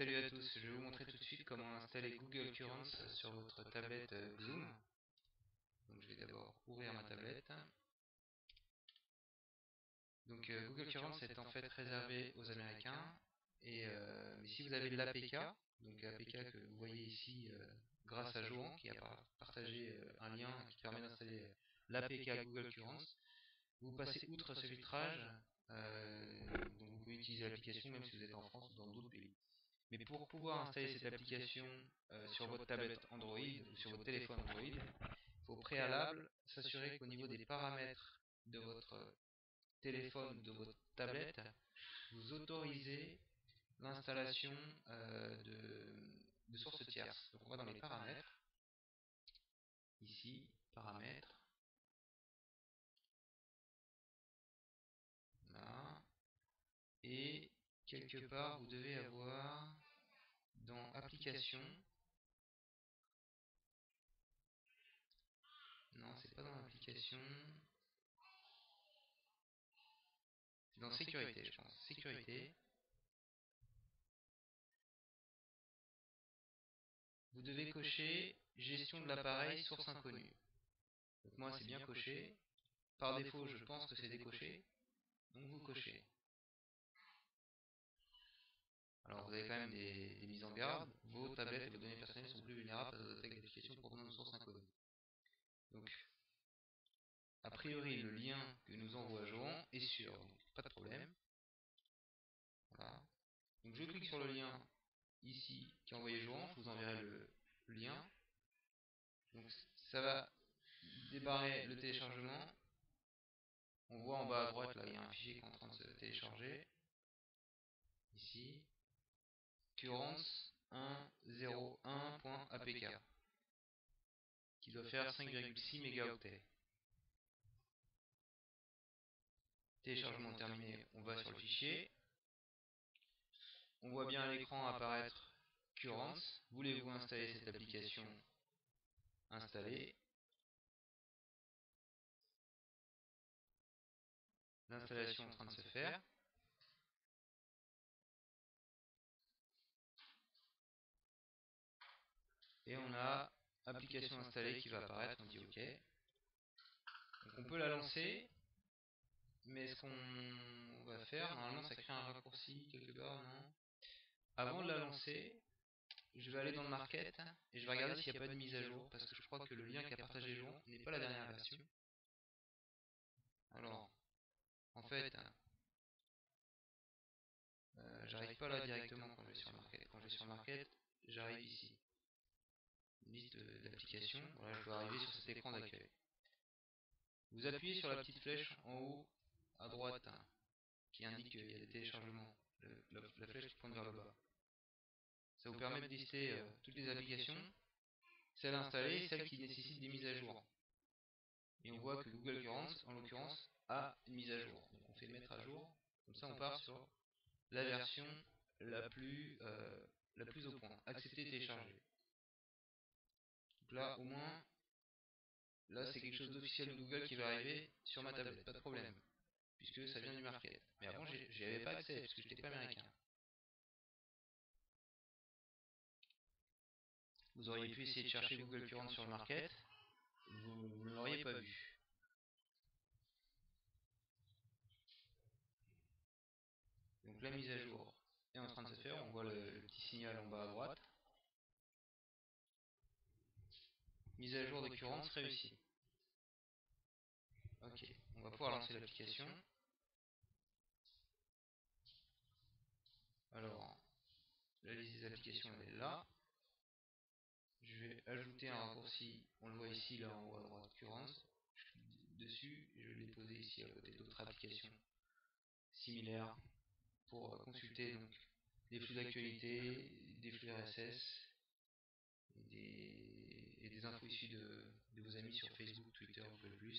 Salut à tous, je vais vous montrer tout de suite comment installer Google Currents sur votre tablette Zoom. Donc je vais d'abord ouvrir ma tablette. Donc Google Currents est en fait réservé aux Américains. Mais si vous avez l'APK, donc l'APK que vous voyez ici grâce à Johan qui a partagé un lien qui permet d'installer l'APK Google Currents, vous passez outre ce filtrage. Donc vous pouvez utiliser l'application même si vous êtes en France ou dans d'autres pays. Mais pour pouvoir installer cette application sur votre tablette Android ou sur votre téléphone Android, il faut au préalable s'assurer qu'au niveau des paramètres de votre téléphone ou de votre tablette, vous autorisez l'installation de sources tierces. Donc on va dans les paramètres, ici, paramètres, là, et quelque part vous devez avoir dans application. Non, c'est pas dans l'application. C'est dans sécurité, je pense. Sécurité. Vous devez cocher gestion de l'appareil source inconnue. Donc moi c'est bien coché. Par défaut je pense que c'est décoché. Donc vous cochez. Alors vous avez quand même des mises en garde. Vos tablettes et vos données personnelles sont plus vulnérables à des attaques d'applications provenant de sources inconnues. Donc a priori le lien que nous envoie Johan est sûr. Donc pas de problème. Voilà. Donc je clique sur le lien ici qui est envoyé Johan. Je vous enverrai le lien. Donc ça va débarrer le téléchargement. On voit en bas à droite, là, il y a un fichier qui est en train de se télécharger. Ici, Currents 101.apk, qui doit faire 5,6 mégaoctets. Téléchargement terminé, on va sur le fichier. On voit bien à l'écran apparaître Currents. Voulez-vous installer cette application? Installer. L'installation est en train de se faire. Et on a application installée qui va apparaître, on dit OK. Donc on peut la lancer, mais ce qu'on va faire, normalement ça crée un raccourci quelque part, non? Avant de la lancer, je vais aller dans le market et je vais regarder s'il n'y a pas de mise à jour, parce que je crois que le lien qu'a partagé Jean n'est pas la dernière version. Alors, en fait, j'arrive pas là directement quand je vais sur le market. Quand je vais sur le market, j'arrive ici. Une liste d'applications. Voilà, je dois arriver sur cet écran d'accueil. Vous appuyez sur la petite flèche en haut à droite qui indique qu'il y a des téléchargements. La flèche qui pointe vers le bas. Ça vous permet de lister toutes les applications, celles installées et celles qui nécessitent des mises à jour. Et on voit que Google Currents, en l'occurrence, a une mise à jour. Donc on fait mettre à jour, comme ça on part sur la version la plus au point. Accepter et télécharger. Donc là, au moins, là c'est quelque chose d'officiel de Google qui va arriver sur ma tablette, pas de problème, puisque ça vient du market. Mais avant, j'y avais pas accès, parce que je n'étais pas américain. Vous auriez pu essayer de chercher Google Currents sur le market, vous ne l'auriez pas vu. Donc la mise à jour est en train de se faire, on voit le petit signal en bas à droite. Mise à jour de Currents réussie. Ok, on va pouvoir lancer l'application. Alors, la liste des applications elle est là. Je vais ajouter un raccourci, on le voit ici là en haut à droite, Currents. Je clique dessus et je vais le déposer ici à côté d'autres applications similaires pour consulter donc des flux d'actualité, des flux RSS et des infos issues de vos amis sur Facebook, Twitter, Google+.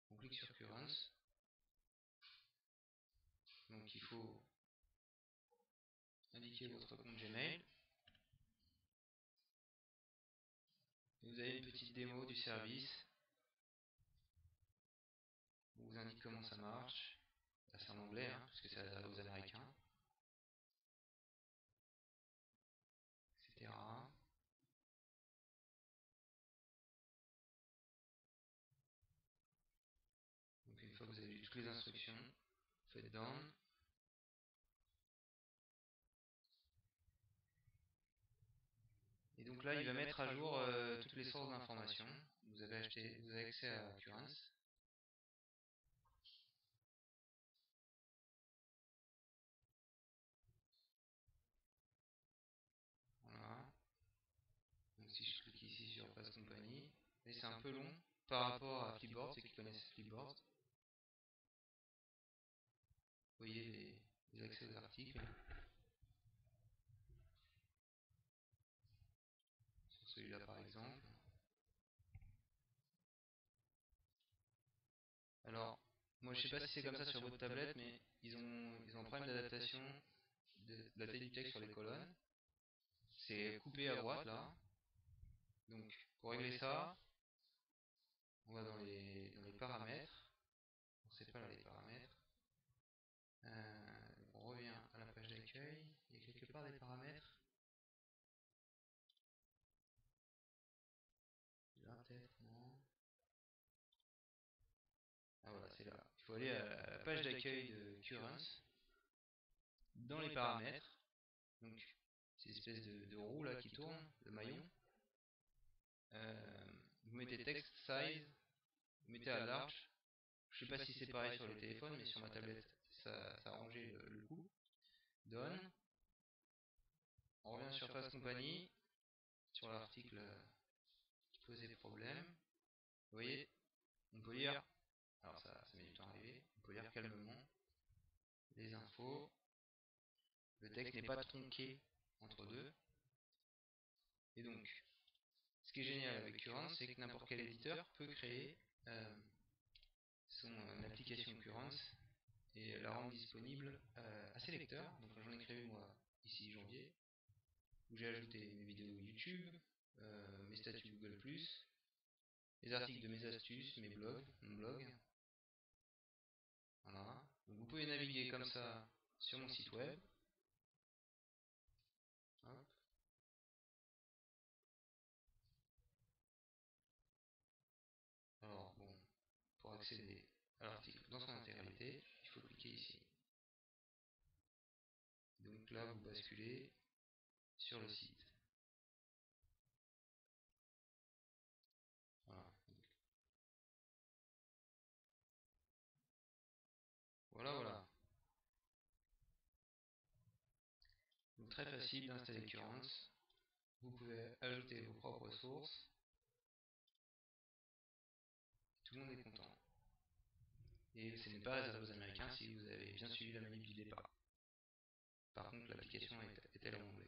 On clique sur Currents. Donc il faut indiquer votre compte Gmail. Vous avez une petite démo du service. On vous indique comment ça marche. Là c'est en anglais, hein, parce que c'est réservé aux Américains. toutes les instructions. Vous faites down. Et donc là, il va mettre à jour toutes les sources d'informations. Vous avez accès à Currents. Voilà. Donc si je clique ici sur Pass Company, et c'est un peu long par rapport à Flipboard, ceux qui connaissent Flipboard. Vous voyez les accès aux articles. Sur celui-là par exemple. Alors, moi je sais pas si c'est comme ça sur votre tablette, mais ils ont un problème d'adaptation de la taille du texte sur les colonnes. C'est coupé à droite là. Donc pour régler ça, on va dans les paramètres. On sait pas là les paramètres. On revient à la page d'accueil. Il y a quelque part des paramètres. Là peut-être, non. Ah voilà, c'est là. Il faut aller à la page d'accueil de Currents. Dans les paramètres. Donc c'est l'espèce de roue là qui tourne, le maillon. Vous mettez text size, vous mettez à large. Je sais pas si c'est pareil sur les téléphones, mais sur ma tablette, ça a rangé le coup. Done. On revient sur Fast Company, sur l'article qui posait problème. Vous voyez, on peut lire, alors ça met du temps à arriver, on peut lire calmement les infos. Le texte n'est pas tronqué entre deux. Et donc, ce qui est génial avec Currents, c'est que n'importe quel éditeur peut créer son application Currents et la rendre disponible à ses lecteurs. Donc j'en ai créé moi ici janvier, où j'ai ajouté mes vidéos YouTube, mes statuts Google+, les articles de mes astuces, mes blogs, mon blog. Voilà. Donc vous pouvez naviguer comme ça sur mon site web. Hop. Alors bon, pour accéder à l'article dans son intégralité, il faut cliquer ici. Donc là vous basculez sur le site. Voilà. Voilà. Donc très facile d'installer Currents. Vous pouvez ajouter vos propres sources. Tout le monde est content. Et ce n'est pas réservé aux Américains si vous avez bien suivi la manip du départ. Par contre, l'application est-elle en anglais?